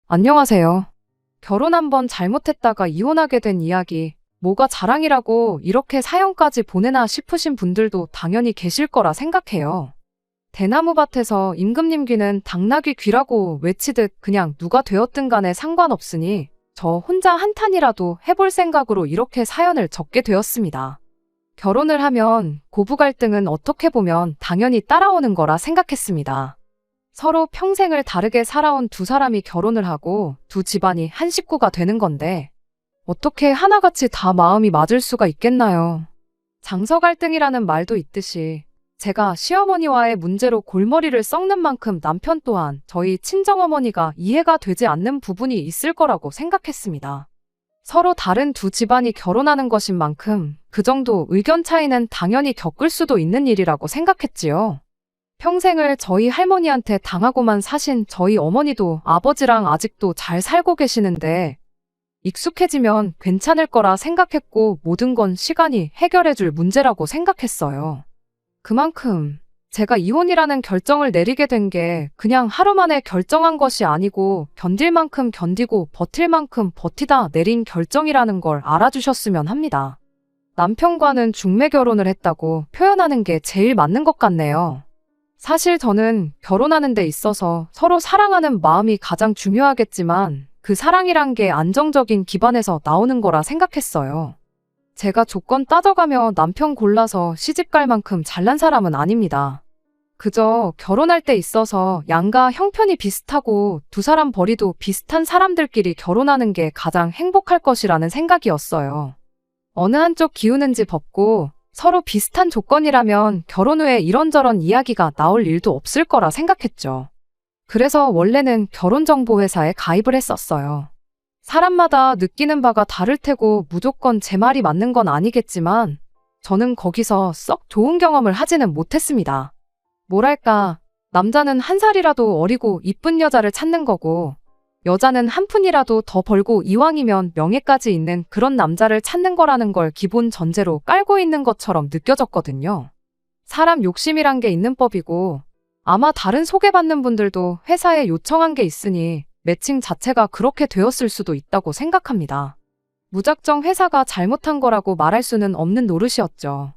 안녕하세요. 결혼 한 번 잘못했다가 이혼하게 된 이야기, 뭐가 자랑이라고 이렇게 사연까지 보내나 싶으신 분들도 당연히 계실 거라 생각해요. 대나무밭에서 임금님 귀는 당나귀 귀라고 외치듯 그냥 누가 되었든 간에 상관없으니 저 혼자 한탄이라도 해볼 생각으로 이렇게 사연을 적게 되었습니다. 결혼을 하면 고부 갈등은 어떻게 보면 당연히 따라오는 거라 생각했습니다. 서로 평생을 다르게 살아온 두 사람이 결혼을 하고 두 집안이 한 식구가 되는 건데 어떻게 하나같이 다 마음이 맞을 수가 있겠나요? 장서 갈등이라는 말도 있듯이 제가 시어머니와의 문제로 골머리를 썩는 만큼 남편 또한 저희 친정어머니가 이해가 되지 않는 부분이 있을 거라고 생각했습니다. 서로 다른 두 집안이 결혼하는 것인 만큼 그 정도 의견 차이는 당연히 겪을 수도 있는 일이라고 생각했지요. 평생을 저희 할머니한테 당하고만 사신 저희 어머니도 아버지랑 아직도 잘 살고 계시는데 익숙해지면 괜찮을 거라 생각했고 모든 건 시간이 해결해줄 문제라고 생각했어요. 그만큼 제가 이혼이라는 결정을 내리게 된 게 그냥 하루 만에 결정한 것이 아니고 견딜 만큼 견디고 버틸 만큼 버티다 내린 결정이라는 걸 알아주셨으면 합니다. 남편과는 중매 결혼을 했다고 표현하는 게 제일 맞는 것 같네요. 사실 저는 결혼하는 데 있어서 서로 사랑하는 마음이 가장 중요하겠지만 그 사랑이란 게 안정적인 기반에서 나오는 거라 생각했어요. 제가 조건 따져가며 남편 골라서 시집갈 만큼 잘난 사람은 아닙니다. 그저 결혼할 때 있어서 양가 형편이 비슷하고 두 사람 벌이도 비슷한 사람들끼리 결혼하는 게 가장 행복할 것이라는 생각이었어요. 어느 한쪽 기우는지 법고 서로 비슷한 조건이라면 결혼 후에 이런저런 이야기가 나올 일도 없을 거라 생각했죠. 그래서 원래는 결혼정보회사에 가입을 했었어요. 사람마다 느끼는 바가 다를 테고 무조건 제 말이 맞는 건 아니겠지만 저는 거기서 썩 좋은 경험을 하지는 못했습니다. 뭐랄까, 남자는 한 살이라도 어리고 이쁜 여자를 찾는 거고 여자는 한 푼이라도 더 벌고 이왕이면 명예까지 있는 그런 남자를 찾는 거라는 걸 기본 전제로 깔고 있는 것처럼 느껴졌거든요. 사람 욕심이란 게 있는 법이고 아마 다른 소개받는 분들도 회사에 요청한 게 있으니 매칭 자체가 그렇게 되었을 수도 있다고 생각합니다. 무작정 회사가 잘못한 거라고 말할 수는 없는 노릇이었죠.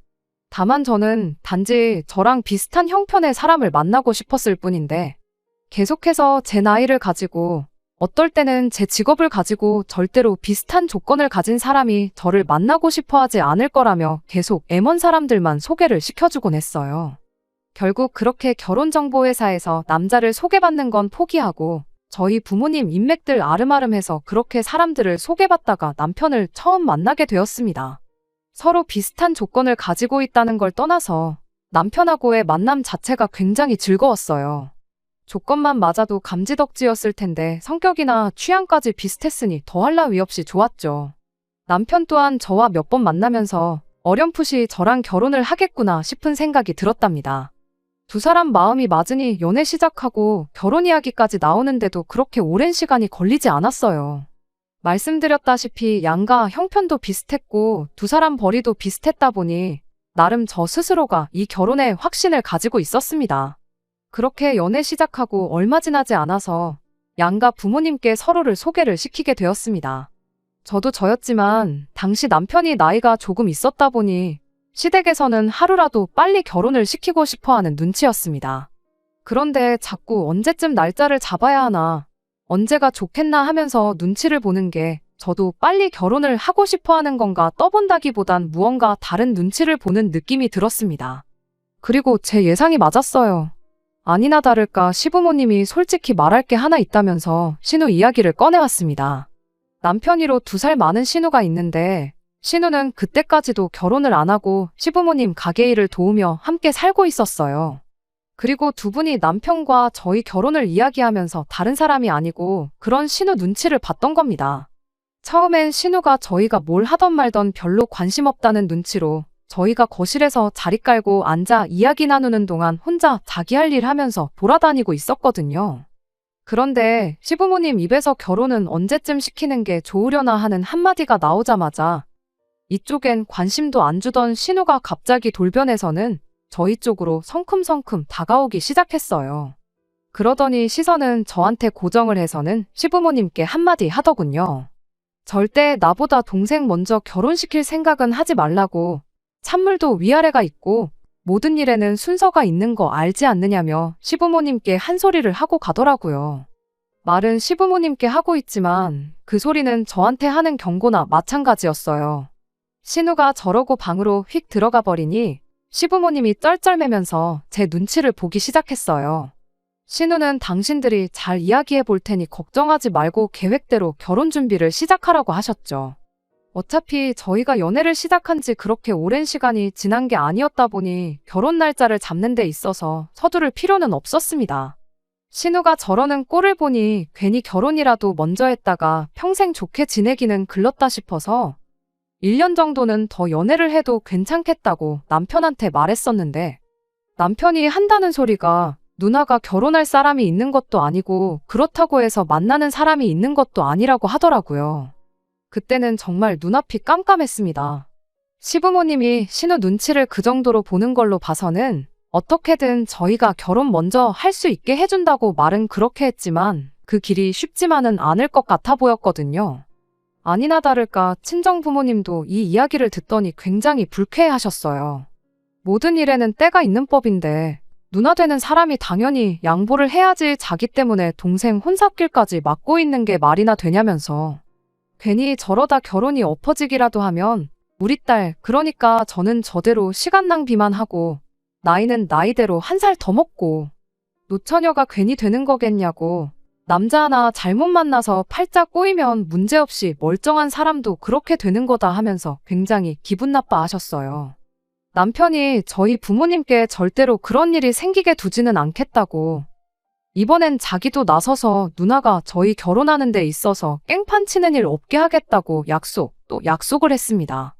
다만 저는 단지 저랑 비슷한 형편의 사람을 만나고 싶었을 뿐인데 계속해서 제 나이를 가지고 어떨 때는 제 직업을 가지고 절대로 비슷한 조건을 가진 사람이 저를 만나고 싶어 하지 않을 거라며 계속 M1 사람들만 소개를 시켜주곤 했어요. 결국 그렇게 결혼정보회사에서 남자를 소개받는 건 포기하고 저희 부모님 인맥들 아름아름해서 그렇게 사람들을 소개받다가 남편을 처음 만나게 되었습니다. 서로 비슷한 조건을 가지고 있다는 걸 떠나서 남편하고의 만남 자체가 굉장히 즐거웠어요. 조건만 맞아도 감지덕지였을 텐데 성격이나 취향까지 비슷했으니 더할 나위 없이 좋았죠. 남편 또한 저와 몇 번 만나면서 어렴풋이 저랑 결혼을 하겠구나 싶은 생각이 들었답니다. 두 사람 마음이 맞으니 연애 시작하고 결혼 이야기까지 나오는데도 그렇게 오랜 시간이 걸리지 않았어요. 말씀드렸다시피 양가 형편도 비슷했고 두 사람 벌이도 비슷했다 보니 나름 저 스스로가 이 결혼에 확신을 가지고 있었습니다. 그렇게 연애 시작하고 얼마 지나지 않아서 양가 부모님께 서로를 소개를 시키게 되었습니다. 저도 저였지만 당시 남편이 나이가 조금 있었다 보니 시댁에서는 하루라도 빨리 결혼을 시키고 싶어하는 눈치였습니다. 그런데 자꾸 언제쯤 날짜를 잡아야 하나, 언제가 좋겠나 하면서 눈치를 보는 게 저도 빨리 결혼을 하고 싶어하는 건가 떠본다기보단 무언가 다른 눈치를 보는 느낌이 들었습니다. 그리고 제 예상이 맞았어요. 아니나 다를까 시부모님이 솔직히 말할 게 하나 있다면서 신우 이야기를 꺼내왔습니다. 남편이로 2살 많은 신우가 있는데 신우는 그때까지도 결혼을 안 하고 시부모님 가게 일을 도우며 함께 살고 있었어요. 그리고 두 분이 남편과 저희 결혼을 이야기하면서 다른 사람이 아니고 그런 신우 눈치를 봤던 겁니다. 처음엔 신우가 저희가 뭘 하던 말던 별로 관심 없다는 눈치로 저희가 거실에서 자리 깔고 앉아 이야기 나누는 동안 혼자 자기 할 일 하면서 돌아다니고 있었거든요. 그런데 시부모님 입에서 결혼은 언제쯤 시키는 게 좋으려나 하는 한마디가 나오자마자 이쪽엔 관심도 안 주던 신우가 갑자기 돌변해서는 저희 쪽으로 성큼성큼 다가오기 시작했어요. 그러더니 시선은 저한테 고정을 해서는 시부모님께 한마디 하더군요. 절대 나보다 동생 먼저 결혼시킬 생각은 하지 말라고. 찬물도 위아래가 있고 모든 일에는 순서가 있는 거 알지 않느냐며 시부모님께 한 소리를 하고 가더라고요. 말은 시부모님께 하고 있지만 그 소리는 저한테 하는 경고나 마찬가지였어요. 신우가 저러고 방으로 휙 들어가 버리니 시부모님이 쩔쩔매면서 제 눈치를 보기 시작했어요. 신우는 당신들이 잘 이야기해 볼 테니 걱정하지 말고 계획대로 결혼 준비를 시작하라고 하셨죠. 어차피 저희가 연애를 시작한 지 그렇게 오랜 시간이 지난 게 아니었다 보니 결혼 날짜를 잡는 데 있어서 서두를 필요는 없었습니다. 신우가 저러는 꼴을 보니 괜히 결혼이라도 먼저 했다가 평생 좋게 지내기는 글렀다 싶어서 1년 정도는 더 연애를 해도 괜찮겠다고 남편한테 말했었는데 남편이 한다는 소리가 누나가 결혼할 사람이 있는 것도 아니고 그렇다고 해서 만나는 사람이 있는 것도 아니라고 하더라고요. 그때는 정말 눈앞이 깜깜했습니다. 시부모님이 신우 눈치를 그 정도로 보는 걸로 봐서는 어떻게든 저희가 결혼 먼저 할 수 있게 해준다고 말은 그렇게 했지만 그 길이 쉽지만은 않을 것 같아 보였거든요. 아니나 다를까 친정 부모님도 이 이야기를 듣더니 굉장히 불쾌해하셨어요. 모든 일에는 때가 있는 법인데 누나 되는 사람이 당연히 양보를 해야지 자기 때문에 동생 혼사길까지 막고 있는 게 말이나 되냐면서 괜히 저러다 결혼이 엎어지기라도 하면 우리 딸 그러니까 저는 저대로 시간 낭비만 하고 나이는 나이대로 한 살 더 먹고 노처녀가 괜히 되는 거겠냐고 남자 하나 잘못 만나서 팔자 꼬이면 문제없이 멀쩡한 사람도 그렇게 되는 거다 하면서 굉장히 기분 나빠하셨어요. 남편이 저희 부모님께 절대로 그런 일이 생기게 두지는 않겠다고 이번엔 자기도 나서서 누나가 저희 결혼하는 데 있어서 깽판 치는 일 없게 하겠다고 또 약속을 했습니다.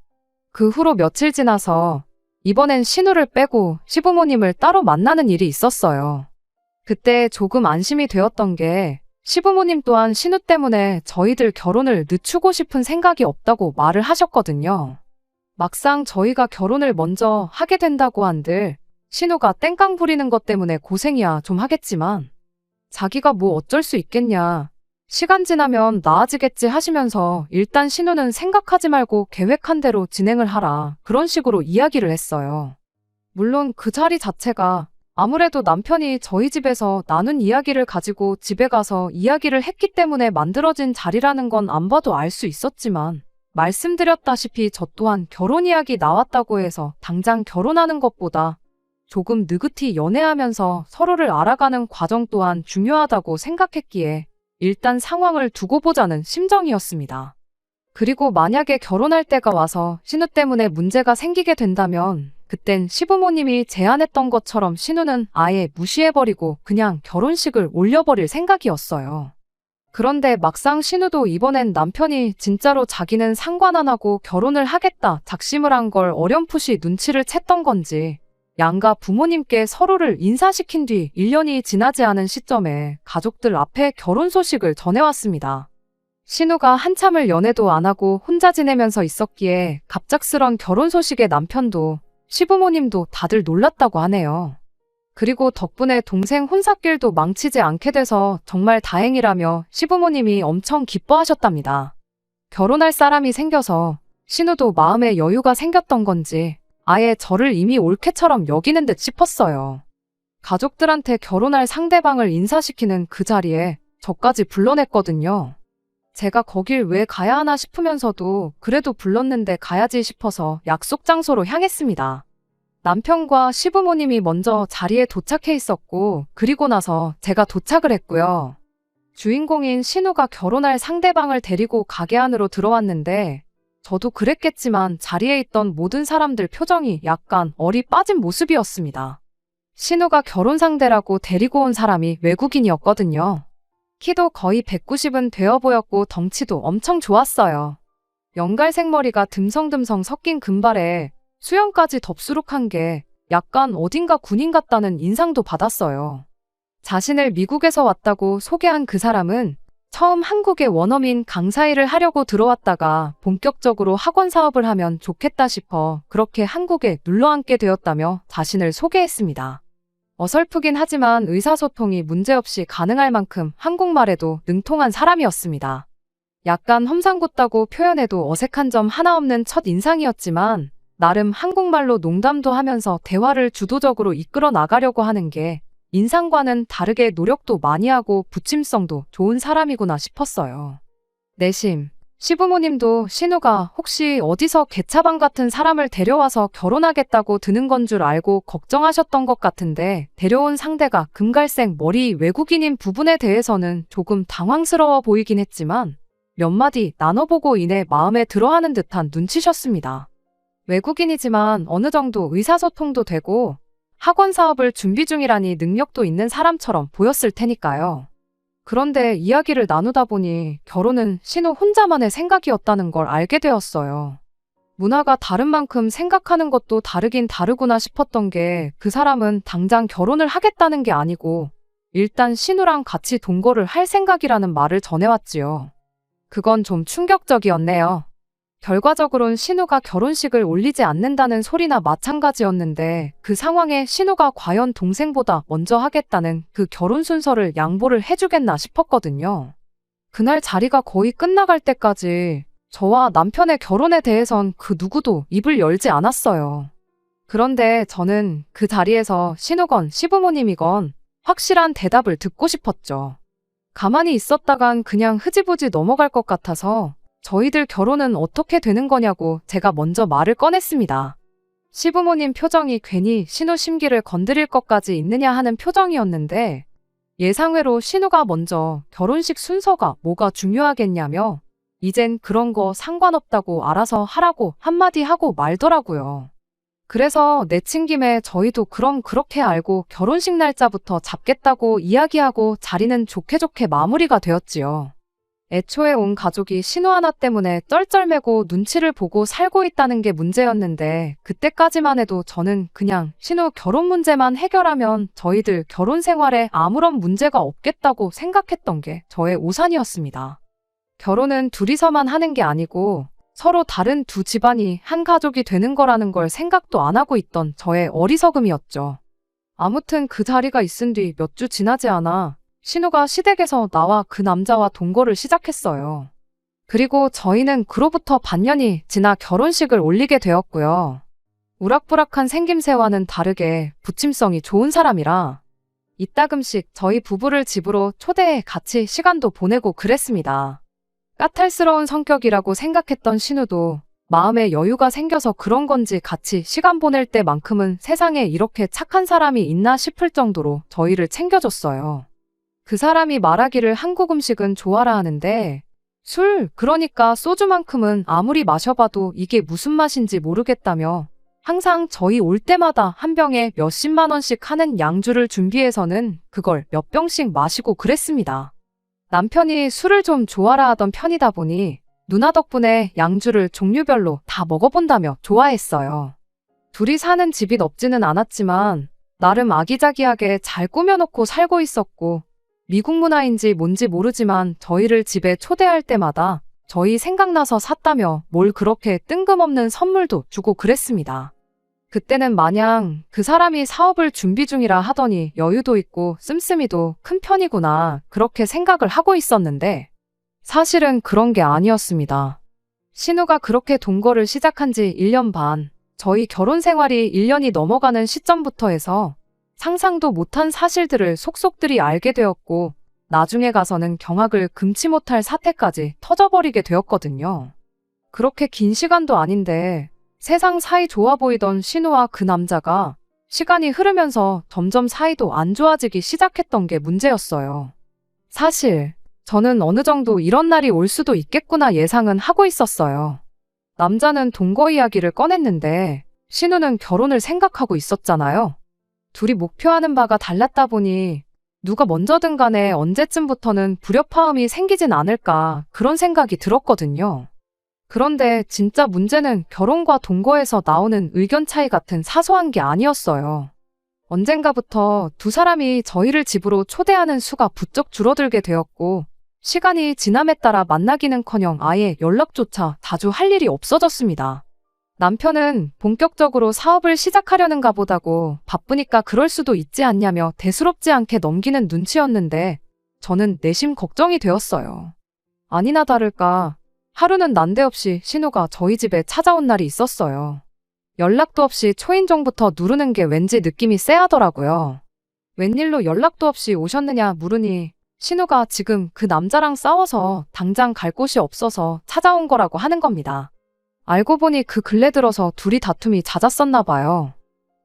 그 후로 며칠 지나서 이번엔 신우를 빼고 시부모님을 따로 만나는 일이 있었어요. 그때 조금 안심이 되었던 게 시부모님 또한 신우 때문에 저희들 결혼을 늦추고 싶은 생각이 없다고 말을 하셨거든요. 막상 저희가 결혼을 먼저 하게 된다고 한들 신우가 땡깡 부리는 것 때문에 고생이야 좀 하겠지만 자기가 뭐 어쩔 수 있겠냐. 시간 지나면 나아지겠지 하시면서 일단 신우는 생각하지 말고 계획한 대로 진행을 하라. 그런 식으로 이야기를 했어요. 물론 그 자리 자체가 아무래도 남편이 저희 집에서 나눈 이야기를 가지고 집에 가서 이야기를 했기 때문에 만들어진 자리라는 건 안 봐도 알 수 있었지만 말씀드렸다시피 저 또한 결혼 이야기 나왔다고 해서 당장 결혼하는 것보다 조금 느긋이 연애하면서 서로를 알아가는 과정 또한 중요하다고 생각했기에 일단 상황을 두고 보자는 심정이었습니다. 그리고 만약에 결혼할 때가 와서 신우 때문에 문제가 생기게 된다면 그땐 시부모님이 제안했던 것처럼 신우는 아예 무시해버리고 그냥 결혼식을 올려버릴 생각이었어요. 그런데 막상 신우도 이번엔 남편이 진짜로 자기는 상관 안 하고 결혼을 하겠다 작심을 한 걸 어렴풋이 눈치를 챘던 건지 양가 부모님께 서로를 인사시킨 뒤 1년이 지나지 않은 시점에 가족들 앞에 결혼 소식을 전해왔습니다. 신우가 한참을 연애도 안 하고 혼자 지내면서 있었기에 갑작스런 결혼 소식에 남편도 시부모님도 다들 놀랐다고 하네요. 그리고 덕분에 동생 혼사길도 망치지 않게 돼서 정말 다행이라며 시부모님이 엄청 기뻐하셨답니다. 결혼할 사람이 생겨서 신우도 마음에 여유가 생겼던 건지 아예 저를 이미 올케처럼 여기는 듯 싶었어요. 가족들한테 결혼할 상대방을 인사시키는 그 자리에 저까지 불러냈거든요. 제가 거길 왜 가야 하나 싶으면서도 그래도 불렀는데 가야지 싶어서 약속 장소로 향했습니다. 남편과 시부모님이 먼저 자리에 도착해 있었고 그리고 나서 제가 도착을 했고요. 주인공인 신우가 결혼할 상대방을 데리고 가게 안으로 들어왔는데 저도 그랬겠지만 자리에 있던 모든 사람들 표정이 약간 얼이 빠진 모습이었습니다. 신우가 결혼 상대라고 데리고 온 사람이 외국인이었거든요. 키도 거의 190은 되어 보였고 덩치도 엄청 좋았어요. 연갈색 머리가 듬성듬성 섞인 금발에 수염까지 덥수룩한 게 약간 어딘가 군인 같다는 인상도 받았어요. 자신을 미국에서 왔다고 소개한 그 사람은 처음 한국에 원어민 강사 일을 하려고 들어왔다가 본격적으로 학원 사업을 하면 좋겠다 싶어 그렇게 한국에 눌러앉게 되었다며 자신을 소개했습니다. 어설프긴 하지만 의사소통이 문제없이 가능할 만큼 한국말에도 능통한 사람이었습니다. 약간 험상궂다고 표현해도 어색한 점 하나 없는 첫 인상이었지만 나름 한국말로 농담도 하면서 대화를 주도적으로 이끌어 나가려고 하는 게 인상과는 다르게 노력도 많이 하고 부침성도 좋은 사람이구나 싶었어요. 내심 시부모님도 신우가 혹시 어디서 개차반 같은 사람을 데려와서 결혼하겠다고 드는 건 줄 알고 걱정하셨던 것 같은데 데려온 상대가 금갈색 머리 외국인인 부분에 대해서는 조금 당황스러워 보이긴 했지만 몇 마디 나눠보고 이내 마음에 들어하는 듯한 눈치셨습니다. 외국인이지만 어느 정도 의사소통도 되고 학원 사업을 준비 중이라니 능력도 있는 사람처럼 보였을 테니까요. 그런데 이야기를 나누다 보니 결혼은 신우 혼자만의 생각이었다는 걸 알게 되었어요. 문화가 다른 만큼 생각하는 것도 다르긴 다르구나 싶었던 게 그 사람은 당장 결혼을 하겠다는 게 아니고 일단 신우랑 같이 동거를 할 생각이라는 말을 전해왔지요. 그건 좀 충격적이었네요. 결과적으로는 신우가 결혼식을 올리지 않는다는 소리나 마찬가지였는데 그 상황에 신우가 과연 동생보다 먼저 하겠다는 그 결혼 순서를 양보를 해주겠나 싶었거든요. 그날 자리가 거의 끝나갈 때까지 저와 남편의 결혼에 대해선 그 누구도 입을 열지 않았어요. 그런데 저는 그 자리에서 신우건 시부모님이건 확실한 대답을 듣고 싶었죠. 가만히 있었다간 그냥 흐지부지 넘어갈 것 같아서 저희들 결혼은 어떻게 되는 거냐고 제가 먼저 말을 꺼냈습니다. 시부모님 표정이 괜히 신우 심기를 건드릴 것까지 있느냐 하는 표정이었는데 예상외로 신우가 먼저 결혼식 순서가 뭐가 중요하겠냐며 이젠 그런 거 상관없다고 알아서 하라고 한마디 하고 말더라고요. 그래서 내친 김에 저희도 그럼 그렇게 알고 결혼식 날짜부터 잡겠다고 이야기하고 자리는 좋게 좋게 마무리가 되었지요. 애초에 온 가족이 신우 하나 때문에 쩔쩔매고 눈치를 보고 살고 있다는 게 문제였는데 그때까지만 해도 저는 그냥 신우 결혼 문제만 해결하면 저희들 결혼 생활에 아무런 문제가 없겠다고 생각했던 게 저의 오산이었습니다. 결혼은 둘이서만 하는 게 아니고 서로 다른 두 집안이 한 가족이 되는 거라는 걸 생각도 안 하고 있던 저의 어리석음이었죠. 아무튼 그 자리가 있은 뒤 몇 주 지나지 않아 신우가 시댁에서 나와 그 남자와 동거를 시작했어요. 그리고 저희는 그로부터 반년이 지나 결혼식을 올리게 되었고요. 우락부락한 생김새와는 다르게 부침성이 좋은 사람이라 이따금씩 저희 부부를 집으로 초대해 같이 시간도 보내고 그랬습니다. 까탈스러운 성격이라고 생각했던 신우도 마음에 여유가 생겨서 그런 건지 같이 시간 보낼 때만큼은 세상에 이렇게 착한 사람이 있나 싶을 정도로 저희를 챙겨줬어요. 그 사람이 말하기를 한국 음식은 좋아라 하는데 술, 그러니까 소주만큼은 아무리 마셔봐도 이게 무슨 맛인지 모르겠다며 항상 저희 올 때마다 한 병에 몇십만 원씩 하는 양주를 준비해서는 그걸 몇 병씩 마시고 그랬습니다. 남편이 술을 좀 좋아라 하던 편이다 보니 누나 덕분에 양주를 종류별로 다 먹어본다며 좋아했어요. 둘이 사는 집이 넓지는 않았지만 나름 아기자기하게 잘 꾸며놓고 살고 있었고 미국 문화인지 뭔지 모르지만 저희를 집에 초대할 때마다 저희 생각나서 샀다며 뭘 그렇게 뜬금없는 선물도 주고 그랬습니다. 그때는 마냥 그 사람이 사업을 준비 중이라 하더니 여유도 있고 씀씀이도 큰 편이구나 그렇게 생각을 하고 있었는데 사실은 그런 게 아니었습니다. 신우가 그렇게 동거를 시작한 지 1년 반, 저희 결혼 생활이 1년이 넘어가는 시점부터 해서 상상도 못한 사실들을 속속들이 알게 되었고 나중에 가서는 경악을 금치 못할 사태까지 터져버리게 되었거든요. 그렇게 긴 시간도 아닌데 세상 사이 좋아 보이던 신우와 그 남자가 시간이 흐르면서 점점 사이도 안 좋아지기 시작했던 게 문제였어요. 사실 저는 어느 정도 이런 날이 올 수도 있겠구나 예상은 하고 있었어요. 남자는 동거 이야기를 꺼냈는데 신우는 결혼을 생각하고 있었잖아요. 둘이 목표하는 바가 달랐다 보니 누가 먼저든 간에 언제쯤부터는 불협화음이 생기진 않을까 그런 생각이 들었거든요. 그런데 진짜 문제는 결혼과 동거에서 나오는 의견 차이 같은 사소한 게 아니었어요. 언젠가부터 두 사람이 저희를 집으로 초대하는 수가 부쩍 줄어들게 되었고 시간이 지남에 따라 만나기는커녕 아예 연락조차 자주 할 일이 없어졌습니다. 남편은 본격적으로 사업을 시작하려는가 보다고 바쁘니까 그럴 수도 있지 않냐며 대수롭지 않게 넘기는 눈치였는데 저는 내심 걱정이 되었어요. 아니나 다를까 하루는 난데없이 신우가 저희 집에 찾아온 날이 있었어요. 연락도 없이 초인종부터 누르는 게 왠지 느낌이 쎄하더라고요. 웬일로 연락도 없이 오셨느냐 물으니 신우가 지금 그 남자랑 싸워서 당장 갈 곳이 없어서 찾아온 거라고 하는 겁니다. 알고 보니 그 근래 들어서 둘이 다툼이 잦았었나 봐요.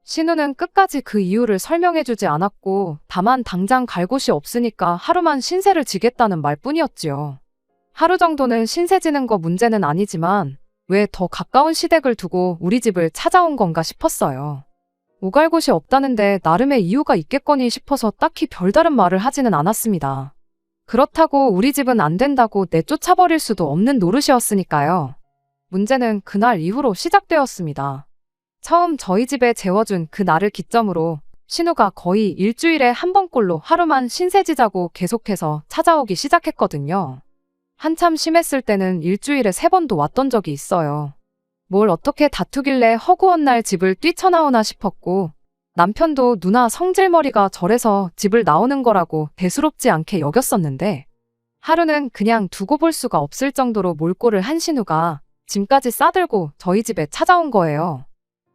신우는 끝까지 그 이유를 설명해주지 않았고 다만 당장 갈 곳이 없으니까 하루만 신세를 지겠다는 말뿐이었지요. 하루 정도는 신세 지는 거 문제는 아니지만 왜 더 가까운 시댁을 두고 우리 집을 찾아온 건가 싶었어요. 오갈 곳이 없다는데 나름의 이유가 있겠거니 싶어서 딱히 별다른 말을 하지는 않았습니다. 그렇다고 우리 집은 안 된다고 내쫓아버릴 수도 없는 노릇이었으니까요. 문제는 그날 이후로 시작되었습니다. 처음 저희 집에 재워준 그 날을 기점으로 신우가 거의 일주일에 한 번꼴로 하루만 신세지자고 계속해서 찾아오기 시작했거든요. 한참 심했을 때는 일주일에 3번도 왔던 적이 있어요. 뭘 어떻게 다투길래 허구한 날 집을 뛰쳐나오나 싶었고 남편도 누나 성질머리가 저래서 집을 나오는 거라고 대수롭지 않게 여겼었는데 하루는 그냥 두고 볼 수가 없을 정도로 몰골을 한 신우가 짐까지 싸들고 저희 집에 찾아온 거예요.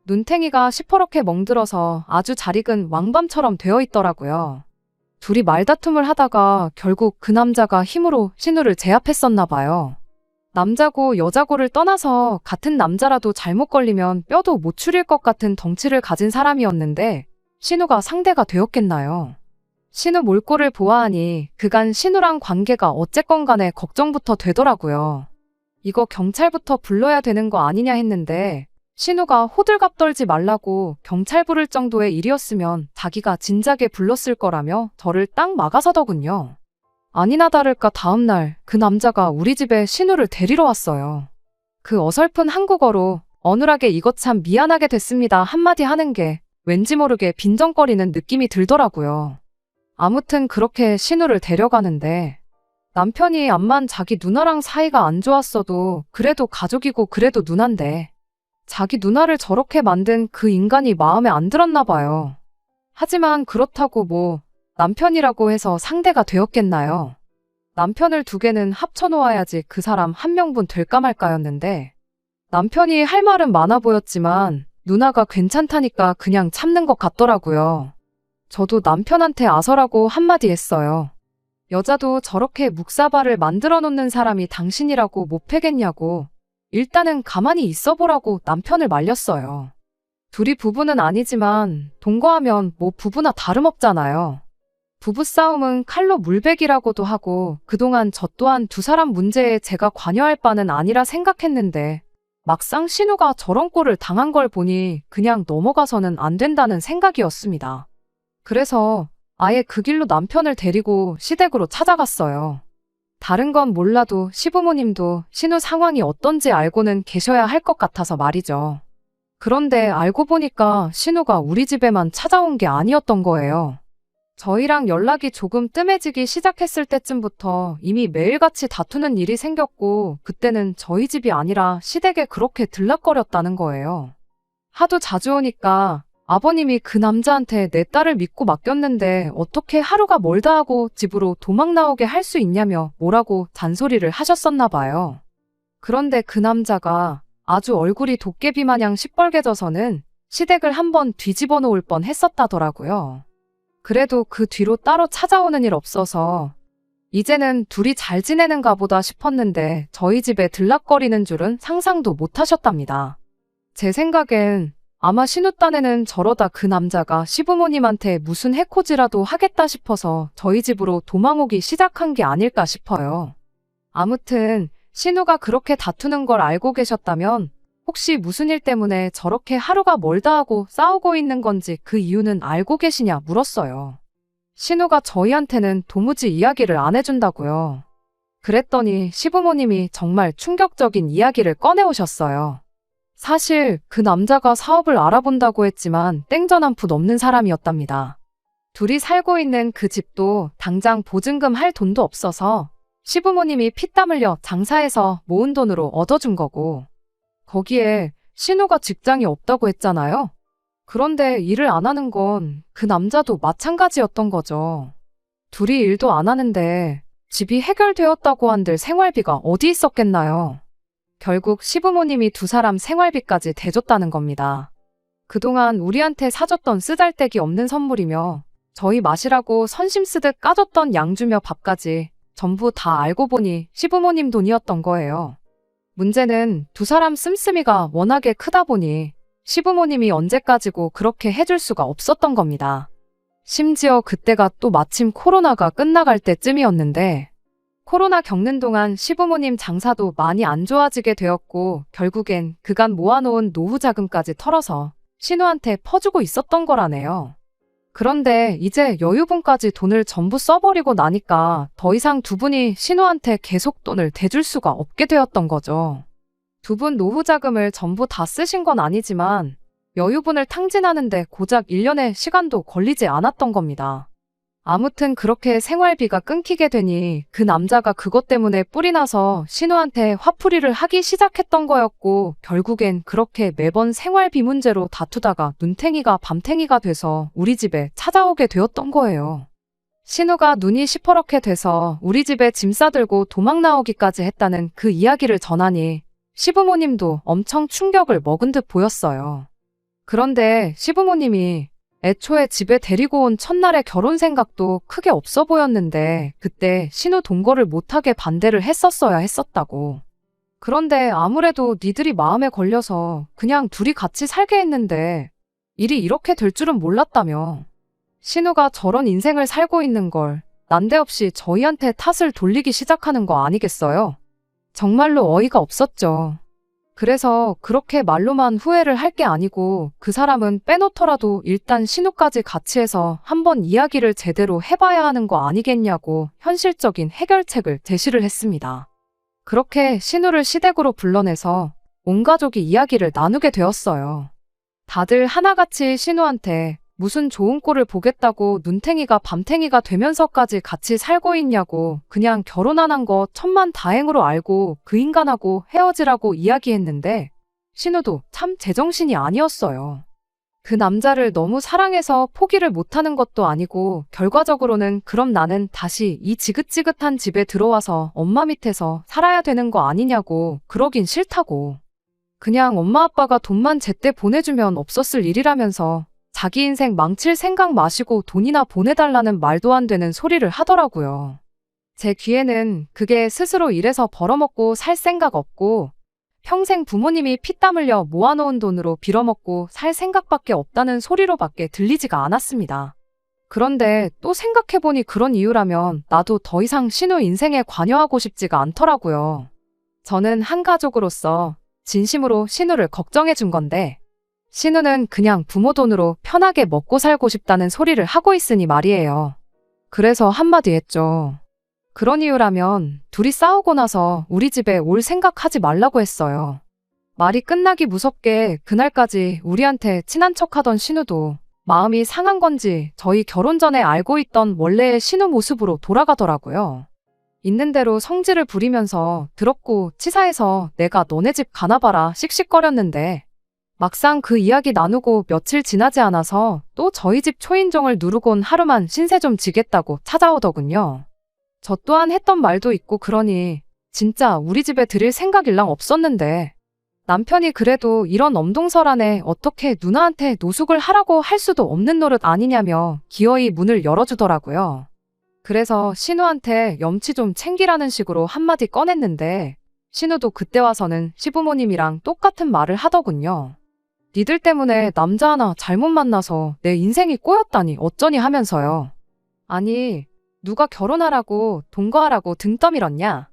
눈탱이가 시퍼렇게 멍들어서 아주 잘 익은 왕밤처럼 되어 있더라고요. 둘이 말다툼을 하다가 결국 그 남자가 힘으로 신우를 제압했었나 봐요. 남자고 여자고를 떠나서 같은 남자라도 잘못 걸리면 뼈도 못 추릴 것 같은 덩치를 가진 사람이었는데 신우가 상대가 되었겠나요? 신우 몰골을 보아하니 그간 신우랑 관계가 어쨌건 간에 걱정부터 되더라고요. 이거 경찰부터 불러야 되는 거 아니냐 했는데 신우가 호들갑 떨지 말라고 경찰 부를 정도의 일이었으면 자기가 진작에 불렀을 거라며 저를 딱 막아서더군요. 아니나 다를까 다음날 그 남자가 우리 집에 신우를 데리러 왔어요. 그 어설픈 한국어로 어눌하게 이것 참 미안하게 됐습니다 한마디 하는 게 왠지 모르게 빈정거리는 느낌이 들더라고요. 아무튼 그렇게 신우를 데려가는데 남편이 암만 자기 누나랑 사이가 안 좋았어도 그래도 가족이고 그래도 누난데 자기 누나를 저렇게 만든 그 인간이 마음에 안 들었나 봐요. 하지만 그렇다고 뭐 남편이라고 해서 상대가 되었겠나요? 남편을 2개는 합쳐놓아야지 그 사람 한 명분 될까 말까였는데 남편이 할 말은 많아 보였지만 누나가 괜찮다니까 그냥 참는 것 같더라고요. 저도 남편한테 아서라고 한마디 했어요. 여자도 저렇게 묵사발을 만들어 놓는 사람이 당신이라고 못 패겠냐고 일단은 가만히 있어 보라고 남편을 말렸어요. 둘이 부부는 아니지만 동거하면 뭐 부부나 다름없잖아요. 부부싸움은 칼로 물베기라고도 하고 그동안 저 또한 두 사람 문제에 제가 관여할 바는 아니라 생각했는데 막상 신우가 저런 꼴을 당한 걸 보니 그냥 넘어가서는 안 된다는 생각이었습니다. 그래서 아예 그 길로 남편을 데리고 시댁으로 찾아갔어요. 다른 건 몰라도 시부모님도 신우 상황이 어떤지 알고는 계셔야 할 것 같아서 말이죠. 그런데 알고 보니까 신우가 우리 집에만 찾아온 게 아니었던 거예요. 저희랑 연락이 조금 뜸해지기 시작했을 때쯤부터 이미 매일같이 다투는 일이 생겼고 그때는 저희 집이 아니라 시댁에 그렇게 들락거렸다는 거예요. 하도 자주 오니까 아버님이 그 남자한테 내 딸을 믿고 맡겼는데 어떻게 하루가 멀다 하고 집으로 도망 나오게 할 수 있냐며 뭐라고 잔소리를 하셨었나 봐요. 그런데 그 남자가 아주 얼굴이 도깨비 마냥 시뻘개져서는 시댁을 한번 뒤집어 놓을 뻔 했었다더라고요. 그래도 그 뒤로 따로 찾아오는 일 없어서 이제는 둘이 잘 지내는가 보다 싶었는데 저희 집에 들락거리는 줄은 상상도 못 하셨답니다. 제 생각엔 아마 신우 딴에는 저러다 그 남자가 시부모님한테 무슨 해코지라도 하겠다 싶어서 저희 집으로 도망오기 시작한 게 아닐까 싶어요. 아무튼 신우가 그렇게 다투는 걸 알고 계셨다면 혹시 무슨 일 때문에 저렇게 하루가 멀다 하고 싸우고 있는 건지 그 이유는 알고 계시냐 물었어요. 신우가 저희한테는 도무지 이야기를 안 해준다고요. 그랬더니 시부모님이 정말 충격적인 이야기를 꺼내오셨어요. 사실 그 남자가 사업을 알아본다고 했지만 땡전 한 푼 없는 사람이었답니다. 둘이 살고 있는 그 집도 당장 보증금 할 돈도 없어서 시부모님이 피땀 흘려 장사해서 모은 돈으로 얻어준 거고 거기에 신우가 직장이 없다고 했잖아요. 그런데 일을 안 하는 건 그 남자도 마찬가지였던 거죠. 둘이 일도 안 하는데 집이 해결되었다고 한들 생활비가 어디 있었겠나요? 결국 시부모님이 두 사람 생활비까지 대줬다는 겁니다. 그동안 우리한테 사줬던 쓰잘데기 없는 선물이며 저희 마시라고 선심 쓰듯 까줬던 양주며 밥까지 전부 다 알고 보니 시부모님 돈이었던 거예요. 문제는 두 사람 씀씀이가 워낙에 크다 보니 시부모님이 언제까지고 그렇게 해줄 수가 없었던 겁니다. 심지어 그때가 또 마침 코로나가 끝나갈 때쯤이었는데 코로나 겪는 동안 시부모님 장사도 많이 안 좋아지게 되었고 결국엔 그간 모아놓은 노후 자금까지 털어서 신우한테 퍼주고 있었던 거라네요. 그런데 이제 여유분까지 돈을 전부 써버리고 나니까 더 이상 두 분이 신우한테 계속 돈을 대줄 수가 없게 되었던 거죠. 두 분 노후 자금을 전부 다 쓰신 건 아니지만 여유분을 탕진하는데 고작 1년의 시간도 걸리지 않았던 겁니다. 아무튼 그렇게 생활비가 끊기게 되니 그 남자가 그것 때문에 뿔이 나서 신우한테 화풀이를 하기 시작했던 거였고 결국엔 그렇게 매번 생활비 문제로 다투다가 눈탱이가 밤탱이가 돼서 우리 집에 찾아오게 되었던 거예요. 신우가 눈이 시퍼렇게 돼서 우리 집에 짐 싸들고 도망 나오기까지 했다는 그 이야기를 전하니 시부모님도 엄청 충격을 먹은 듯 보였어요. 그런데 시부모님이 애초에 집에 데리고 온 첫날의 결혼 생각도 크게 없어 보였는데 그때 신우 동거를 못하게 반대를 했었어야 했었다고. 그런데 아무래도 니들이 마음에 걸려서 그냥 둘이 같이 살게 했는데 일이 이렇게 될 줄은 몰랐다며. 신우가 저런 인생을 살고 있는 걸 난데없이 저희한테 탓을 돌리기 시작하는 거 아니겠어요? 정말로 어이가 없었죠. 그래서 그렇게 말로만 후회를 할 게 아니고 그 사람은 빼놓더라도 일단 신우까지 같이 해서 한번 이야기를 제대로 해봐야 하는 거 아니겠냐고 현실적인 해결책을 제시를 했습니다. 그렇게 신우를 시댁으로 불러내서 온 가족이 이야기를 나누게 되었어요. 다들 하나같이 신우한테 무슨 좋은 꼴을 보겠다고 눈탱이가 밤탱이가 되면서까지 같이 살고 있냐고 그냥 결혼 안 한 거 천만다행으로 알고 그 인간하고 헤어지라고 이야기했는데 신우도 참 제정신이 아니었어요. 그 남자를 너무 사랑해서 포기를 못하는 것도 아니고 결과적으로는 그럼 나는 다시 이 지긋지긋한 집에 들어와서 엄마 밑에서 살아야 되는 거 아니냐고 그러긴 싫다고. 그냥 엄마 아빠가 돈만 제때 보내주면 없었을 일이라면서 자기 인생 망칠 생각 마시고 돈이나 보내달라는 말도 안 되는 소리를 하더라고요. 제 귀에는 그게 스스로 일해서 벌어먹고 살 생각 없고 평생 부모님이 피땀 흘려 모아놓은 돈으로 빌어먹고 살 생각밖에 없다는 소리로밖에 들리지가 않았습니다. 그런데 또 생각해보니 그런 이유라면 나도 더 이상 신우 인생에 관여하고 싶지가 않더라고요. 저는 한 가족으로서 진심으로 신우를 걱정해준 건데 신우는 그냥 부모 돈으로 편하게 먹고 살고 싶다는 소리를 하고 있으니 말이에요. 그래서 한마디 했죠. 그런 이유라면 둘이 싸우고 나서 우리 집에 올 생각하지 말라고 했어요. 말이 끝나기 무섭게 그날까지 우리한테 친한 척하던 신우도 마음이 상한 건지 저희 결혼 전에 알고 있던 원래의 신우 모습으로 돌아가더라고요. 있는 대로 성질을 부리면서 더럽고 치사해서 내가 너네 집 가나봐라 씩씩거렸는데 막상 그 이야기 나누고 며칠 지나지 않아서 또 저희 집 초인종을 누르곤 하루만 신세 좀 지겠다고 찾아오더군요. 저 또한 했던 말도 있고 그러니 진짜 우리 집에 들일 생각일랑 없었는데 남편이 그래도 이런 엄동설안에 어떻게 누나한테 노숙을 하라고 할 수도 없는 노릇 아니냐며 기어이 문을 열어주더라고요. 그래서 신우한테 염치 좀 챙기라는 식으로 한마디 꺼냈는데 신우도 그때 와서는 시부모님이랑 똑같은 말을 하더군요. 니들 때문에 남자 하나 잘못 만나서 내 인생이 꼬였다니 어쩌니 하면서요. 아니 누가 결혼하라고 동거하라고 등 떠밀었냐.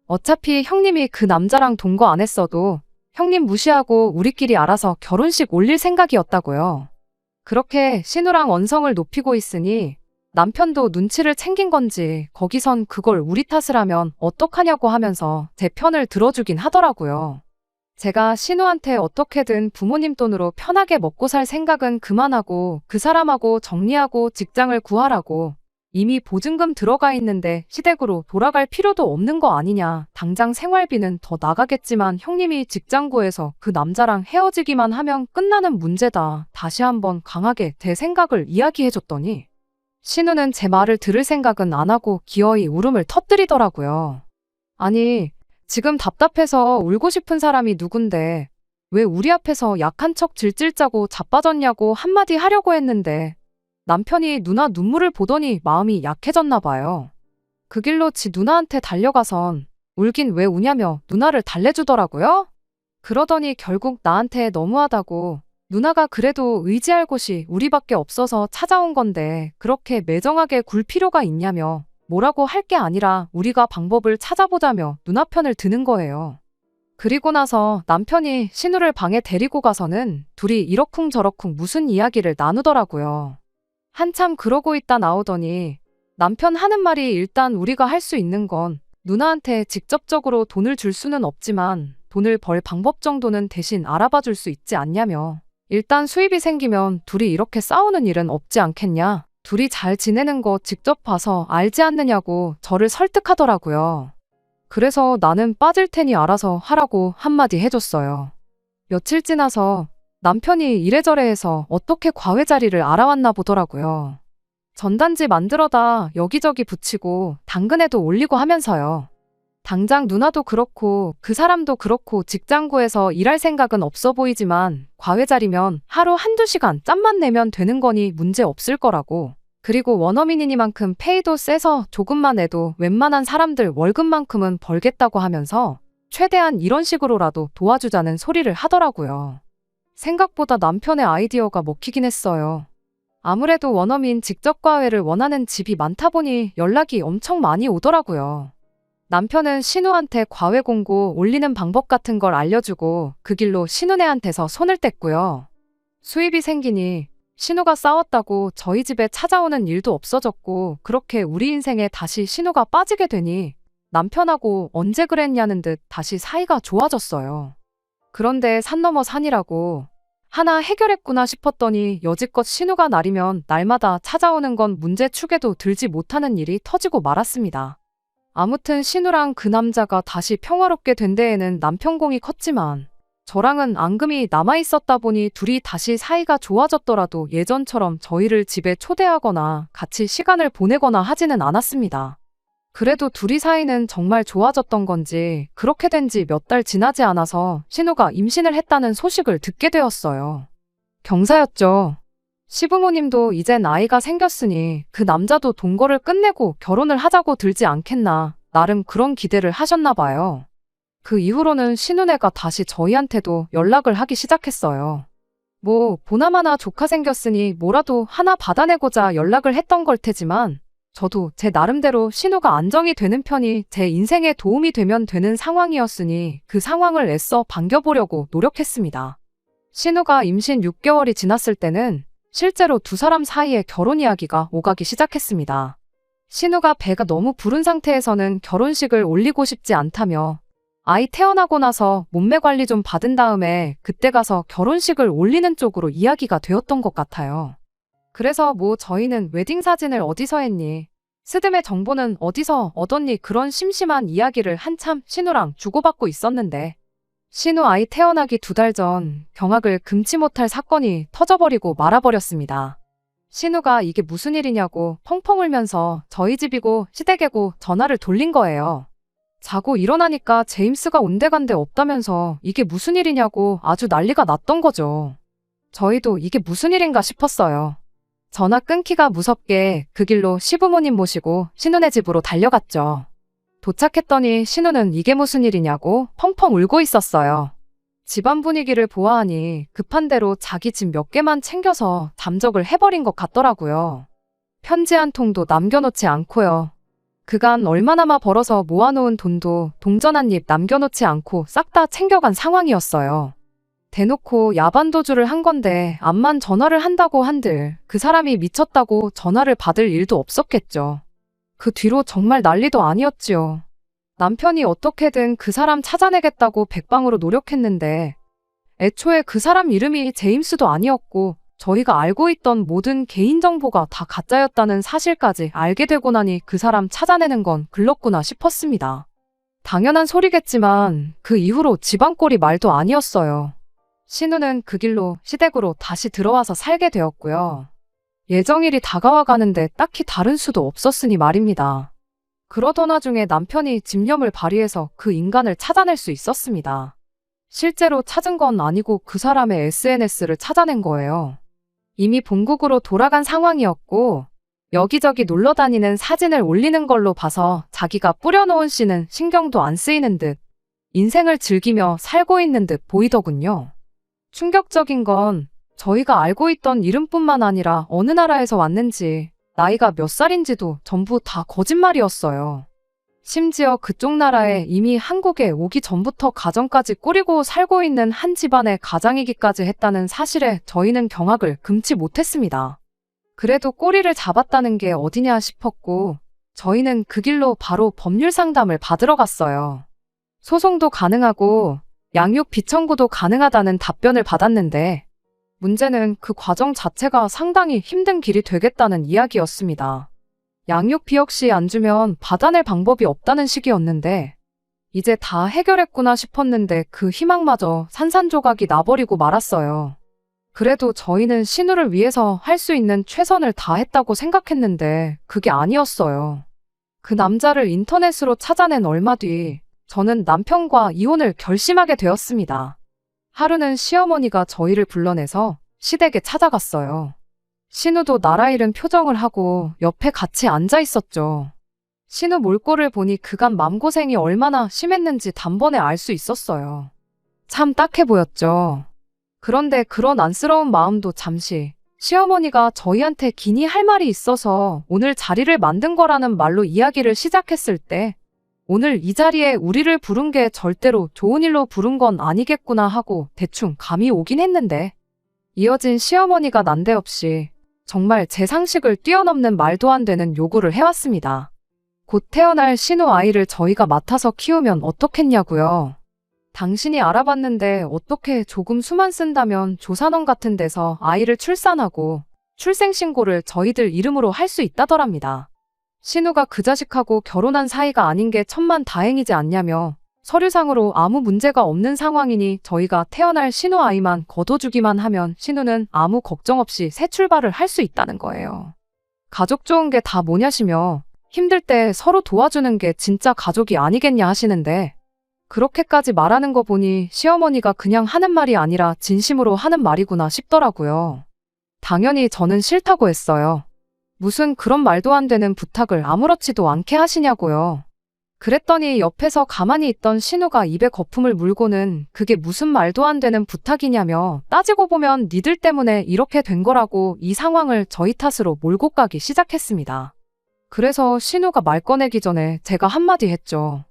어차피 형님이 그 남자랑 동거 안 했어도 형님 무시하고 우리끼리 알아서 결혼식 올릴 생각이었다고요. 그렇게 신우랑 언성을 높이고 있으니 남편도 눈치를 챙긴 건지 거기선 그걸 우리 탓을 하면 어떡하냐고 하면서 제 편을 들어주긴 하더라고요. 제가 신우한테 어떻게든 부모님 돈으로 편하게 먹고 살 생각은 그만하고 그 사람하고 정리하고 직장을 구하라고 이미 보증금 들어가 있는데 시댁으로 돌아갈 필요도 없는 거 아니냐. 당장 생활비는 더 나가겠지만 형님이 직장 구해서 그 남자랑 헤어지기만 하면 끝나는 문제다. 다시 한번 강하게 제 생각을 이야기해줬더니 신우는 제 말을 들을 생각은 안 하고 기어이 울음을 터뜨리더라고요. 아니, 지금 답답해서 울고 싶은 사람이 누군데 왜 우리 앞에서 약한 척 질질 짜고 자빠졌냐고 한마디 하려고 했는데 남편이 누나 눈물을 보더니 마음이 약해졌나 봐요. 그 길로 지 누나한테 달려가선 울긴 왜 우냐며 누나를 달래주더라고요. 그러더니 결국 나한테 너무하다고 누나가 그래도 의지할 곳이 우리밖에 없어서 찾아온 건데 그렇게 매정하게 굴 필요가 있냐며 뭐라고 할 게 아니라 우리가 방법을 찾아보자며 누나 편을 드는 거예요. 그리고 나서 남편이 신우를 방에 데리고 가서는 둘이 이러쿵저러쿵 무슨 이야기를 나누더라고요. 한참 그러고 있다 나오더니 남편 하는 말이 일단 우리가 할 수 있는 건 누나한테 직접적으로 돈을 줄 수는 없지만 돈을 벌 방법 정도는 대신 알아봐 줄 수 있지 않냐며 일단 수입이 생기면 둘이 이렇게 싸우는 일은 없지 않겠냐? 둘이 잘 지내는 거 직접 봐서 알지 않느냐고 저를 설득하더라고요. 그래서 나는 빠질 테니 알아서 하라고 한마디 해줬어요. 며칠 지나서 남편이 이래저래 해서 어떻게 과외자리를 알아왔나 보더라고요. 전단지 만들어다 여기저기 붙이고 당근에도 올리고 하면서요. 당장 누나도 그렇고 그 사람도 그렇고 직장 구해서 일할 생각은 없어 보이지만 과외자리면 하루 한두 시간 짬만 내면 되는 거니 문제 없을 거라고. 그리고 원어민이니만큼 페이도 세서 조금만 해도 웬만한 사람들 월급만큼은 벌겠다고 하면서 최대한 이런 식으로라도 도와주자는 소리를 하더라고요. 생각보다 남편의 아이디어가 먹히긴 했어요. 아무래도 원어민 직접 과외를 원하는 집이 많다 보니 연락이 엄청 많이 오더라고요. 남편은 신우한테 과외 공고 올리는 방법 같은 걸 알려주고 그 길로 신우네한테서 손을 뗐고요. 수입이 생기니 신우가 싸웠다고 저희 집에 찾아오는 일도 없어졌고 그렇게 우리 인생에 다시 신우가 빠지게 되니 남편하고 언제 그랬냐는 듯 다시 사이가 좋아졌어요. 그런데 산 넘어 산이라고 하나 해결했구나 싶었더니 여지껏 신우가 날이면 날마다 찾아오는 건 문제 축에도 들지 못하는 일이 터지고 말았습니다. 아무튼 신우랑 그 남자가 다시 평화롭게 된 데에는 남편 공이 컸지만 저랑은 앙금이 남아있었다 보니 둘이 다시 사이가 좋아졌더라도 예전처럼 저희를 집에 초대하거나 같이 시간을 보내거나 하지는 않았습니다. 그래도 둘이 사이는 정말 좋아졌던 건지 그렇게 된 지 몇 달 지나지 않아서 신우가 임신을 했다는 소식을 듣게 되었어요. 경사였죠. 시부모님도 이젠 아이가 생겼으니 그 남자도 동거를 끝내고 결혼을 하자고 들지 않겠나 나름 그런 기대를 하셨나 봐요. 그 이후로는 신우네가 다시 저희한테도 연락을 하기 시작했어요. 뭐 보나마나 조카 생겼으니 뭐라도 하나 받아내고자 연락을 했던 걸 테지만 저도 제 나름대로 신우가 안정이 되는 편이 제 인생에 도움이 되면 되는 상황이었으니 그 상황을 애써 반겨보려고 노력했습니다. 신우가 임신 6개월이 지났을 때는 실제로 두 사람 사이에 결혼 이야기가 오가기 시작했습니다. 신우가 배가 너무 부른 상태에서는 결혼식을 올리고 싶지 않다며 아이 태어나고 나서 몸매 관리 좀 받은 다음에 그때 가서 결혼식을 올리는 쪽으로 이야기가 되었던 것 같아요. 그래서 뭐 저희는 웨딩 사진을 어디서 했니? 스드메 정보는 어디서 얻었니? 그런 심심한 이야기를 한참 신우랑 주고받고 있었는데 신우 아이 태어나기 2달 전 경악을 금치 못할 사건이 터져버리고 말아버렸습니다. 신우가 이게 무슨 일이냐고 펑펑 울면서 저희 집이고 시댁이고 전화를 돌린 거예요. 자고 일어나니까 제임스가 온데간데 없다면서 이게 무슨 일이냐고 아주 난리가 났던 거죠. 저희도 이게 무슨 일인가 싶었어요. 전화 끊기가 무섭게 그 길로 시부모님 모시고 신우네 집으로 달려갔죠. 도착했더니 신우는 이게 무슨 일이냐고 펑펑 울고 있었어요. 집안 분위기를 보아하니 급한 대로 자기 집 몇 개만 챙겨서 잠적을 해버린 것 같더라고요. 편지 한 통도 남겨놓지 않고요. 그간 얼마나마 벌어서 모아놓은 돈도 동전 한 입 남겨놓지 않고 싹 다 챙겨간 상황이었어요. 대놓고 야반도주를 한 건데 암만 전화를 한다고 한들 그 사람이 미쳤다고 전화를 받을 일도 없었겠죠. 그 뒤로 정말 난리도 아니었지요. 남편이 어떻게든 그 사람 찾아내겠다고 백방으로 노력했는데 애초에 그 사람 이름이 제임스도 아니었고 저희가 알고 있던 모든 개인정보가 다 가짜였다는 사실까지 알게 되고 나니 그 사람 찾아내는 건 글렀구나 싶었습니다. 당연한 소리겠지만 그 이후로 집안 꼴이 말도 아니었어요. 신우는 그 길로 시댁으로 다시 들어와서 살게 되었고요. 예정일이 다가와 가는데 딱히 다른 수도 없었으니 말입니다. 그러던 와중에 남편이 집념을 발휘해서 그 인간을 찾아낼 수 있었습니다. 실제로 찾은 건 아니고 그 사람의 SNS를 찾아낸 거예요. 이미 본국으로 돌아간 상황이었고 여기저기 놀러 다니는 사진을 올리는 걸로 봐서 자기가 뿌려놓은 씨는 신경도 안 쓰이는 듯 인생을 즐기며 살고 있는 듯 보이더군요. 충격적인 건 저희가 알고 있던 이름뿐만 아니라 어느 나라에서 왔는지 나이가 몇 살인지도 전부 다 거짓말이었어요. 심지어 그쪽 나라에 이미 한국에 오기 전부터 가정까지 꾸리고 살고 있는 한 집안의 가장이기까지 했다는 사실에 저희는 경악을 금치 못했습니다. 그래도 꼬리를 잡았다는 게 어디냐 싶었고 저희는 그 길로 바로 법률 상담을 받으러 갔어요. 소송도 가능하고 양육 비청구도 가능하다는 답변을 받았는데 문제는 그 과정 자체가 상당히 힘든 길이 되겠다는 이야기였습니다. 양육비 역시 안 주면 받아낼 방법이 없다는 식이었는데 이제 다 해결했구나 싶었는데 그 희망마저 산산조각이 나버리고 말았어요. 그래도 저희는 신우를 위해서 할 수 있는 최선을 다했다고 생각했는데 그게 아니었어요. 그 남자를 인터넷으로 찾아낸 얼마 뒤 저는 남편과 이혼을 결심하게 되었습니다. 하루는 시어머니가 저희를 불러내서 시댁에 찾아갔어요. 신우도 나라 잃은 표정을 하고 옆에 같이 앉아 있었죠. 신우 몰골을 보니 그간 맘고생이 얼마나 심했는지 단번에 알 수 있었어요. 참 딱해 보였죠. 그런데 그런 안쓰러운 마음도 잠시 시어머니가 저희한테 기니 할 말이 있어서 오늘 자리를 만든 거라는 말로 이야기를 시작했을 때 오늘 이 자리에 우리를 부른 게 절대로 좋은 일로 부른 건 아니겠구나 하고 대충 감이 오긴 했는데 이어진 시어머니가 난데없이 정말 제 상식을 뛰어넘는 말도 안 되는 요구를 해왔습니다. 곧 태어날 신우 아이를 저희가 맡아서 키우면 어떻겠냐고요. 당신이 알아봤는데 어떻게 조금 수만 쓴다면 조산원 같은 데서 아이를 출산하고 출생신고를 저희들 이름으로 할 수 있다더랍니다. 신우가 그 자식하고 결혼한 사이가 아닌 게 천만다행이지 않냐며 서류상으로 아무 문제가 없는 상황이니 저희가 태어날 신우 아이만 거둬주기만 하면 신우는 아무 걱정 없이 새 출발을 할 수 있다는 거예요. 가족 좋은 게 다 뭐냐시며 힘들 때 서로 도와주는 게 진짜 가족이 아니겠냐 하시는데 그렇게까지 말하는 거 보니 시어머니가 그냥 하는 말이 아니라 진심으로 하는 말이구나 싶더라고요. 당연히 저는 싫다고 했어요. 무슨 그런 말도 안 되는 부탁을 아무렇지도 않게 하시냐고요. 그랬더니 옆에서 가만히 있던 신우가 입에 거품을 물고는 그게 무슨 말도 안 되는 부탁이냐며 따지고 보면 니들 때문에 이렇게 된 거라고 이 상황을 저희 탓으로 몰고 가기 시작했습니다. 그래서 신우가 말 꺼내기 전에 제가 한마디 했죠.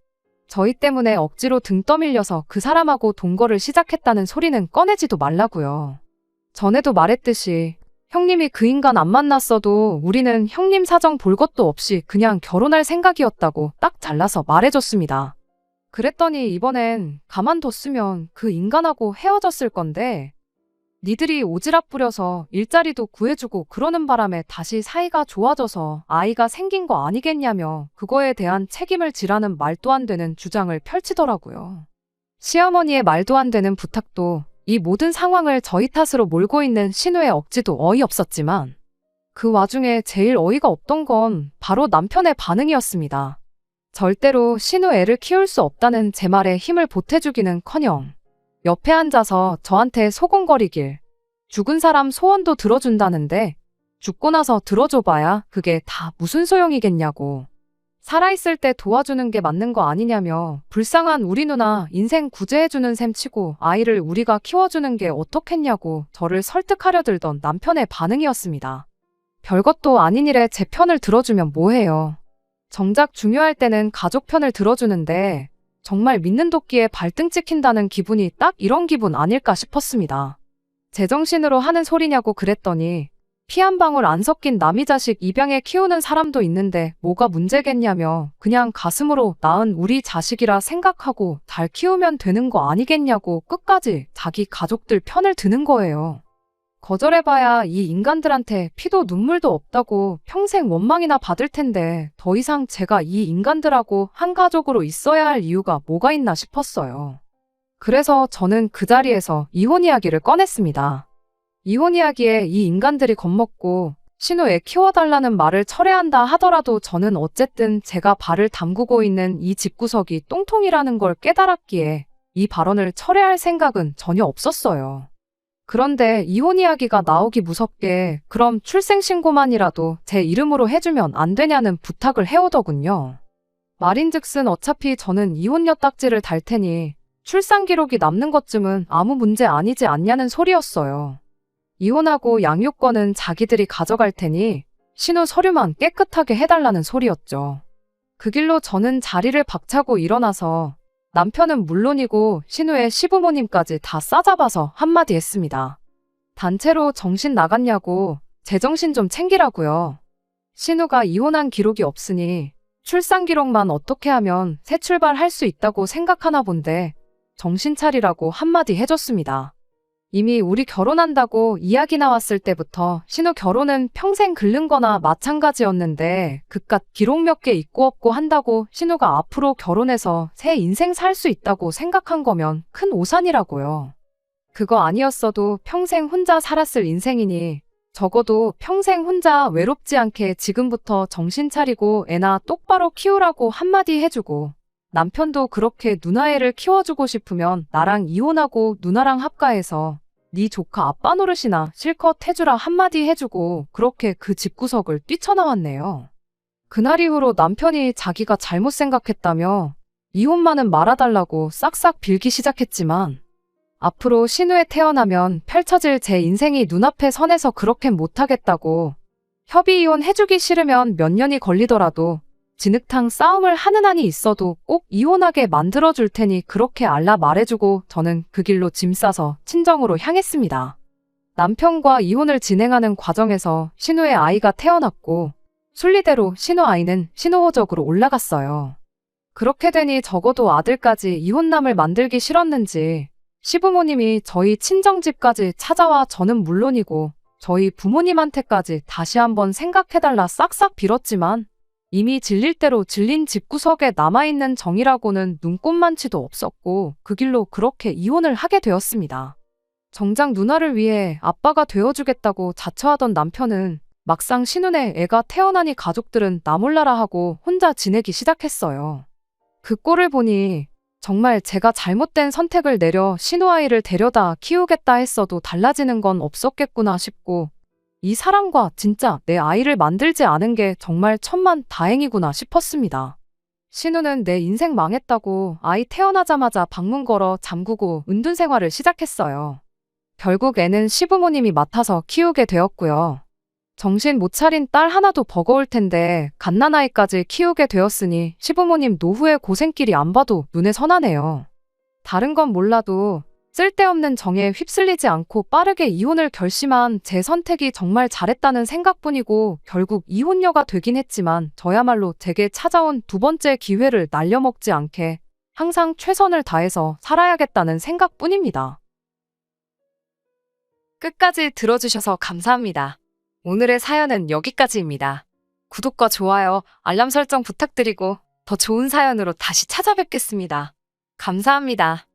저희 때문에 억지로 등 떠밀려서 그 사람하고 동거를 시작했다는 소리는 꺼내지도 말라고요. 전에도 말했듯이 형님이 그 인간 안 만났어도 우리는 형님 사정 볼 것도 없이 그냥 결혼할 생각이었다고 딱 잘라서 말해줬습니다. 그랬더니 이번엔 가만뒀으면 그 인간하고 헤어졌을 건데 니들이 오지랖 부려서 일자리도 구해주고 그러는 바람에 다시 사이가 좋아져서 아이가 생긴 거 아니겠냐며 그거에 대한 책임을 지라는 말도 안 되는 주장을 펼치더라고요. 시어머니의 말도 안 되는 부탁도 이 모든 상황을 저희 탓으로 몰고 있는 신우의 억지도 어이없었지만 그 와중에 제일 어이가 없던 건 바로 남편의 반응이었습니다. 절대로 신우 애를 키울 수 없다는 제 말에 힘을 보태주기는커녕 옆에 앉아서 저한테 소곤거리길 죽은 사람 소원도 들어준다는데 죽고 나서 들어줘봐야 그게 다 무슨 소용이겠냐고 살아있을 때 도와주는 게 맞는 거 아니냐며 불쌍한 우리 누나 인생 구제해주는 셈 치고 아이를 우리가 키워주는 게 어떻겠냐고 저를 설득하려 들던 남편의 반응이었습니다. 별것도 아닌 일에 제 편을 들어주면 뭐해요. 정작 중요할 때는 가족 편을 들어주는데 정말 믿는 도끼에 발등 찍힌다는 기분이 딱 이런 기분 아닐까 싶었습니다. 제정신으로 하는 소리냐고 그랬더니 피 한 방울 안 섞인 남이 자식 입양해 키우는 사람도 있는데 뭐가 문제겠냐며 그냥 가슴으로 낳은 우리 자식이라 생각하고 잘 키우면 되는 거 아니겠냐고 끝까지 자기 가족들 편을 드는 거예요. 거절해봐야 이 인간들한테 피도 눈물도 없다고 평생 원망이나 받을 텐데 더 이상 제가 이 인간들하고 한 가족으로 있어야 할 이유가 뭐가 있나 싶었어요. 그래서 저는 그 자리에서 이혼 이야기를 꺼냈습니다. 이혼 이야기에 이 인간들이 겁먹고 신우 애 키워달라는 말을 철회한다 하더라도 저는 어쨌든 제가 발을 담그고 있는 이 집구석이 똥통이라는 걸 깨달았기에 이 발언을 철회할 생각은 전혀 없었어요. 그런데 이혼 이야기가 나오기 무섭게 그럼 출생신고만이라도 제 이름으로 해주면 안 되냐는 부탁을 해오더군요. 말인즉슨 어차피 저는 이혼녀 딱지를 달 테니 출산 기록이 남는 것쯤은 아무 문제 아니지 않냐는 소리였어요. 이혼하고 양육권은 자기들이 가져갈 테니 신우 서류만 깨끗하게 해달라는 소리였죠. 그 길로 저는 자리를 박차고 일어나서 남편은 물론이고 신우의 시부모님까지 다 싸잡아서 한마디 했습니다. 단체로 정신 나갔냐고 제정신 좀 챙기라고요. 신우가 이혼한 기록이 없으니 출산 기록만 어떻게 하면 새 출발할 수 있다고 생각하나 본데 정신 차리라고 한마디 해줬습니다. 이미 우리 결혼한다고 이야기 나왔을 때부터 신우 결혼은 평생 긁는 거나 마찬가지였는데 그깟 기록 몇 개 있고 없고 한다고 신우가 앞으로 결혼해서 새 인생 살 수 있다고 생각한 거면 큰 오산이라고요. 그거 아니었어도 평생 혼자 살았을 인생이니 적어도 평생 혼자 외롭지 않게 지금부터 정신 차리고 애나 똑바로 키우라고 한마디 해주고 남편도 그렇게 누나애를 키워주고 싶으면 나랑 이혼하고 누나랑 합가해서 네 조카 아빠 노릇이나 실컷 해주라 한마디 해주고 그렇게 그 집구석을 뛰쳐나왔네요. 그날 이후로 남편이 자기가 잘못 생각했다며 이혼만은 말아달라고 싹싹 빌기 시작했지만 앞으로 신우에 태어나면 펼쳐질 제 인생이 눈앞에 선해서 그렇게 못하겠다고 협의 이혼 해주기 싫으면 몇 년이 걸리더라도 진흙탕 싸움을 하는 한이 있어도 꼭 이혼하게 만들어줄 테니 그렇게 알라 말해주고 저는 그 길로 짐 싸서 친정으로 향했습니다. 남편과 이혼을 진행하는 과정에서 신우의 아이가 태어났고 순리대로 신우 아이는 신우호적으로 올라갔어요. 그렇게 되니 적어도 아들까지 이혼남을 만들기 싫었는지 시부모님이 저희 친정집까지 찾아와 저는 물론이고 저희 부모님한테까지 다시 한번 생각해달라 싹싹 빌었지만 이미 질릴 대로 질린 집구석에 남아있는 정이라고는 눈꼽만치도 없었고 그 길로 그렇게 이혼을 하게 되었습니다. 정작 누나를 위해 아빠가 되어주겠다고 자처하던 남편은 막상 신우네 애가 태어나니 가족들은 나 몰라라 하고 혼자 지내기 시작했어요. 그 꼴을 보니 정말 제가 잘못된 선택을 내려 신우 아이를 데려다 키우겠다 했어도 달라지는 건 없었겠구나 싶고 이 사람과 진짜 내 아이를 만들지 않은 게 정말 천만 다행이구나 싶었습니다. 신우는 내 인생 망했다고 아이 태어나자마자 방문 걸어 잠그고 은둔 생활을 시작했어요. 결국 애는 시부모님이 맡아서 키우게 되었고요. 정신 못 차린 딸 하나도 버거울 텐데 갓난아이까지 키우게 되었으니 시부모님 노후의 고생길이 안 봐도 눈에 선하네요. 다른 건 몰라도 쓸데없는 정에 휩쓸리지 않고 빠르게 이혼을 결심한 제 선택이 정말 잘했다는 생각뿐이고 결국 이혼녀가 되긴 했지만 저야말로 제게 찾아온 두 번째 기회를 날려먹지 않게 항상 최선을 다해서 살아야겠다는 생각뿐입니다. 끝까지 들어주셔서 감사합니다. 오늘의 사연은 여기까지입니다. 구독과 좋아요, 알람 설정 부탁드리고 더 좋은 사연으로 다시 찾아뵙겠습니다. 감사합니다.